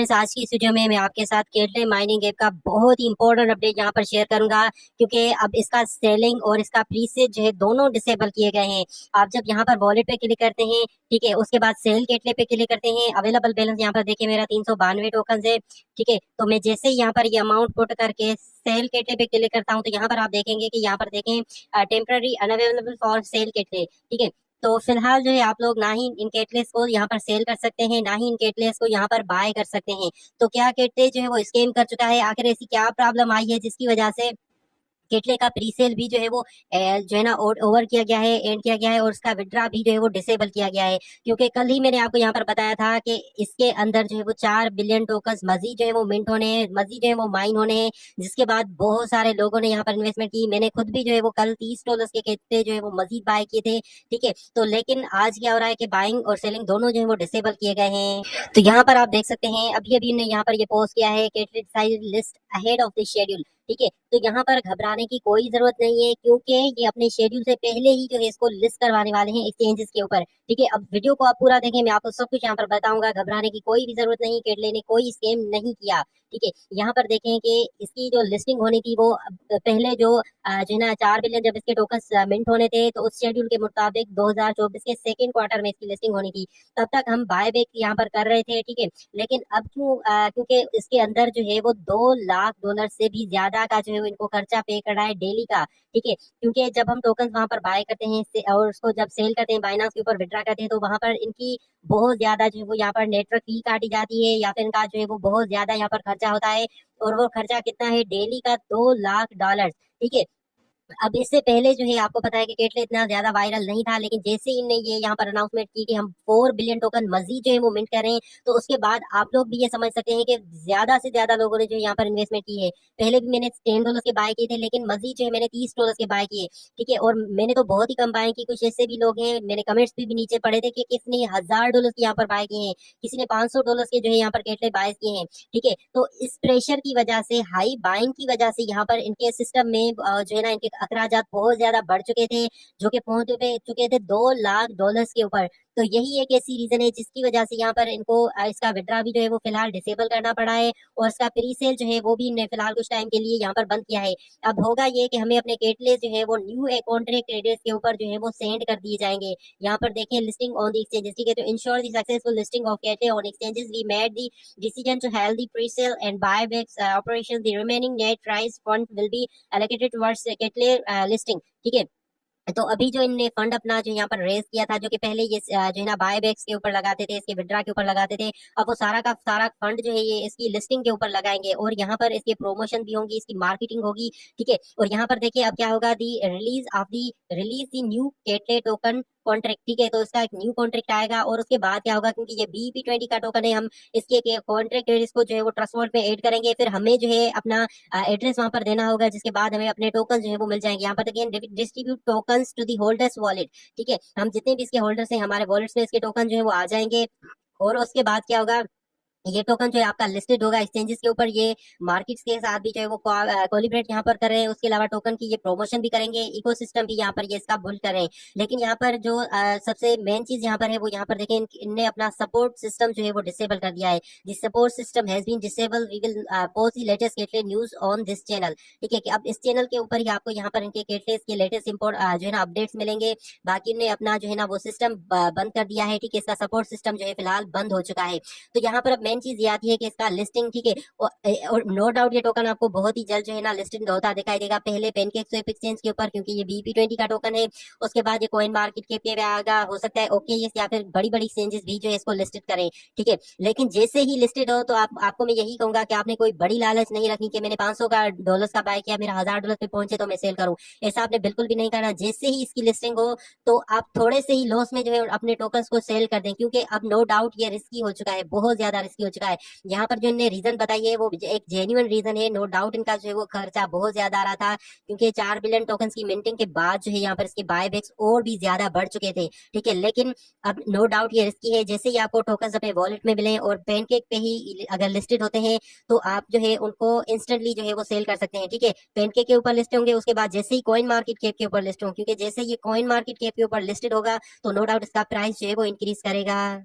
Friends, आज की इस वीडियो में मैं आपके साथ केटले माइनिंग ऐप का बहुत ही इंपॉर्टेंट अपडेट यहाँ पर शेयर करूंगा, क्योंकि अब इसका सेलिंग और इसका प्री सेल जो है दोनों डिसेबल किए गए हैं। आप जब यहाँ पर वॉलेट पे क्लिक करते हैं, ठीक है, उसके बाद सेल केटले पे क्लिक करते हैं, अवेलेबल बैलेंस यहाँ पर देखिए मेरा 392 टोकन है। ठीक है, तो मैं जैसे ही यहाँ पर ये अमाउंट पुट करके सेल केटले पे क्लिक करता हूँ तो यहाँ पर आप देखेंगे कि यहाँ पर देखें टेम्पररी अनअवेलेबल फॉर सेल केटले। ठीक है, तो फिलहाल जो है आप लोग ना ही इन केटलेस को यहाँ पर सेल कर सकते हैं, ना ही इन केटलेस को यहाँ पर बाय कर सकते हैं। तो क्या केटले जो है वो स्कैम कर चुका है? आखिर ऐसी क्या प्रॉब्लम आई है जिसकी वजह से केटले का प्री सेल भी जो है वो जो है ना ओवर किया गया है, एंड किया गया है, और उसका विड्रा भी जो है वो डिसेबल किया गया है? क्योंकि कल ही मैंने आपको यहाँ पर बताया था कि इसके अंदर जो है वो 4 बिलियन टोकन मजीद जो है वो मिंट होने हैं, मजीद जो है वो माइन होने हैं, जिसके बाद बहुत सारे लोगों ने यहाँ पर इन्वेस्टमेंट की। मैंने खुद भी जो है वो कल $30 के केटले जो है वो मजीद बाय किए थे। ठीक है, तो लेकिन आज क्या हो रहा है कि बाइंग और सेलिंग दोनों जो है वो डिसेबल किए गए हैं। तो यहाँ पर आप देख सकते हैं अभी अभी ने यहाँ पर ये पोस्ट किया है, Kettle size list ahead of the schedule. ठीक है, तो यहाँ पर घबराने की कोई जरूरत नहीं है, क्योंकि ये अपने शेड्यूल से पहले ही जो है इसको लिस्ट करवाने वाले हैं एक्सचेंजेस के ऊपर। ठीक है, अब वीडियो को आप पूरा देखें, मैं आपको सब कुछ यहाँ पर बताऊंगा। घबराने की कोई भी जरूरत नहीं, केटले ने कोई स्कैम नहीं किया। ठीक है, यहाँ पर देखें कि इसकी जो लिस्टिंग होनी थी वो पहले जो जो है ना 4 बिलियन जब इसके टोकन मिंट होने थे, तो उस शेड्यूल के मुताबिक 2024 के सेकेंड क्वार्टर में इसकी लिस्टिंग होनी थी। तब तक हम बाय बैक यहाँ पर कर रहे थे। ठीक है, लेकिन अब क्योंकि इसके अंदर जो है वो $2 लाख से भी ज्यादा का जो है वो इनको खर्चा पे करना है डेली का। ठीक है, क्योंकि जब हम टोकन वहां पर बाय करते हैं और उसको जब सेल करते हैं बाइनांस के ऊपर विड्रा करते हैं, तो वहां पर इनकी बहुत ज्यादा जो है वो यहाँ पर नेटवर्क फी काटी जाती है, या फिर इनका जो है वो बहुत ज्यादा यहाँ पर खर्चा होता है। और वो खर्चा कितना है? डेली का $2 लाख। ठीक है, अब इससे पहले जो है आपको पता है कि केटले इतना ज्यादा वायरल नहीं था, लेकिन जैसे ही इनने ये यहाँ पर अनाउंसमेंट की कि हम 4 बिलियन टोकन मजीद जो है वो मिंट कर रहे हैं, तो उसके बाद आप लोग भी ये समझ सकते हैं कि ज्यादा से ज्यादा लोगों ने जो यहाँ पर इन्वेस्टमेंट की है। पहले भी मैंने $10 के बाय किए थे, लेकिन मजीद जो है मैंने $30 के बाय किए। ठीक है, और मैंने तो बहुत ही कम बाय की। कुछ ऐसे भी लोग हैं, मैंने कमेंट्स भी नीचे पढ़े थे कि किसने $1000 के यहाँ पर बाय किए हैं, किसी ने $500 के जो है यहाँ पर केटले बाय किए हैं। ठीक है, तो इस प्रेशर की वजह से, हाई बाइंग की वजह से यहाँ पर इनके सिस्टम में जो है ना इनके अखराजात बहुत ज्यादा बढ़ चुके थे, जो कि पहुंच चुके थे $2 लाख के ऊपर। तो यही एक ऐसी रीजन है जिसकी वजह से यहाँ पर इनको इसका विड्रा भी जो है वो फिलहाल डिसेबल करना पड़ा है, और इसका प्री सेल जो है वो भी इन्हें फिलहाल कुछ टाइम के लिए यहाँ पर बंद किया है। अब होगा ये कि हमें अपने केटले जो है वो न्यू कॉन्ट्रैक्ट ट्रेडर्स के ऊपर जो है वो सेंड कर दिए जाएंगे। यहाँ पर देखें लिस्टिंग ऑन द एक्सचेंजेस। ठीक है, तो ensure the successful listing of Kettle on exchanges we made the decision to hold the pre-sale and buybacks operations. The remaining net price fund will be allocated towards Ketle listing. ठीक है, तो अभी जो इनने fund अपना जो यहाँ पर रेज किया था, जो कि पहले ये जो है ना बायबैक्स के ऊपर लगाते थे, इसके विड्रा के ऊपर लगाते थे, अब वो सारा का सारा फंड जो है ये इसकी लिस्टिंग के ऊपर लगाएंगे, और यहाँ पर इसके प्रमोशन भी होंगी, इसकी मार्केटिंग होगी। ठीक है, और यहाँ पर देखिए अब क्या होगा, the release the new Kettle token contract. ठीक है, तो इसका एक न्यू कॉन्ट्रैक्ट आएगा, और उसके बाद क्या होगा, क्योंकि ये BEP20 का टोकन है, हम इसके कॉन्ट्रैक्ट इसको जो है वो ट्रस्ट वॉलेट में ऐड करेंगे, फिर हमें जो है अपना एड्रेस वहां पर देना होगा, जिसके बाद हमें अपने टोकन जो है वो मिल जाएंगे। यहाँ पर देखिए distribute tokens to the holders wallet. ठीक है, हम जितने भी इसके होल्डर्स हैं हमारे वॉलेट्स में इसके टोकन जो है वो आ जाएंगे, और उसके बाद क्या होगा, ये टोकन जो है आपका लिस्टेड होगा एक्सचेंजेस के ऊपर। ये मार्केट्स के साथ भी जो है वो कोलिब्रेट यहाँ पर कर रहे हैं, उसके अलावा टोकन की ये प्रमोशन भी करेंगे, इकोसिस्टम भी यहाँ पर ये इसका बुल्ड कर रहे हैं। लेकिन यहाँ पर जो सबसे मेन चीज यहाँ पर है वो यहाँ पर देखें, इनने अपना सपोर्ट सिस्टम जो है वो डिसेबल कर दिया है। This support system has been disable, we will post the latest Kettle news on this channel. ठीक है, कि अब इस चैनल के ऊपर ही आपको यहाँ पर इनके केटलेस के लेटेस्ट इंपोर्ट जो है ना अपडेट्स मिलेंगे। बाकी इन्हें अपना जो है ना वो सिस्टम बंद कर दिया है। ठीक है, इसका सपोर्ट सिस्टम जो है फिलहाल बंद हो चुका है। तो यहाँ पर अब मेन चीज ये आती है कि इसका लिस्टिंग। ठीक है, और नो डाउट ये टोकन आपको बहुत ही जल्द जो है ना लिस्टिंग होता दिखाई देगा, पहले पेनकेक स्वेप एक्सचेंज के ऊपर, क्योंकि ये BEP20 का टोकन है। उसके बाद ये कॉइन मार्केट के पे आएगा, हो सकता है ओके या फिर बड़ी बड़ी एक्सचेंजेस भी जो है इसको लिस्टेड करें। ठीक है, लेकिन जैसे ही लिस्टेड हो तो आपको मैं यही कहूंगा कि आपने कोई बड़ी लालच नहीं रखनी कि मैंने 500 का डॉलर्स का बाय किया, मेरा $1000 पे पहुंचे तो मैं सेल करूं। ऐसा आपने बिल्कुल भी नहीं करना। जैसे ही इसकी लिस्टिंग हो तो आप थोड़े से ही लॉस में जो है अपने टोकन्स को सेल कर दें, क्योंकि अब नो डाउट ये रिस्की हो चुका है, बहुत ज्यादा रिस्की हो चुका है। यहाँ पर जो इन्होंने रीजन बताई है वो एक जेन्युइन रीजन है। नो डाउट इनका जो है वो खर्चा बहुत ज्यादा आ रहा था, क्योंकि 4 बिलियन टोकन की मिंटिंग के बाद जो है यहाँ पर इसके बायबैक्स और भी ज्यादा बढ़ चुके थे। ठीक है, लेकिन अब नो डाउट ये रिस्की है। जैसे ही आपको टोकन अपने वॉलेट में मिले और पेनकेक पे ही अगर लिस्टेड होते हैं, तो आप जो है उनको इंस्टेंटली जो है वो सेल कर सकते हैं। ठीक है, पेनकेक के ऊपर लिस्ट होंगे, उसके बाद जैसे ही कॉइन मार्केट कैप के ऊपर लिस्ट होंगे, क्योंकि जैसे ये कॉइन मार्केट कैप के ऊपर लिस्टेड होगा तो नो डाउट इसका प्राइस जो है वो इंक्रीज करेगा।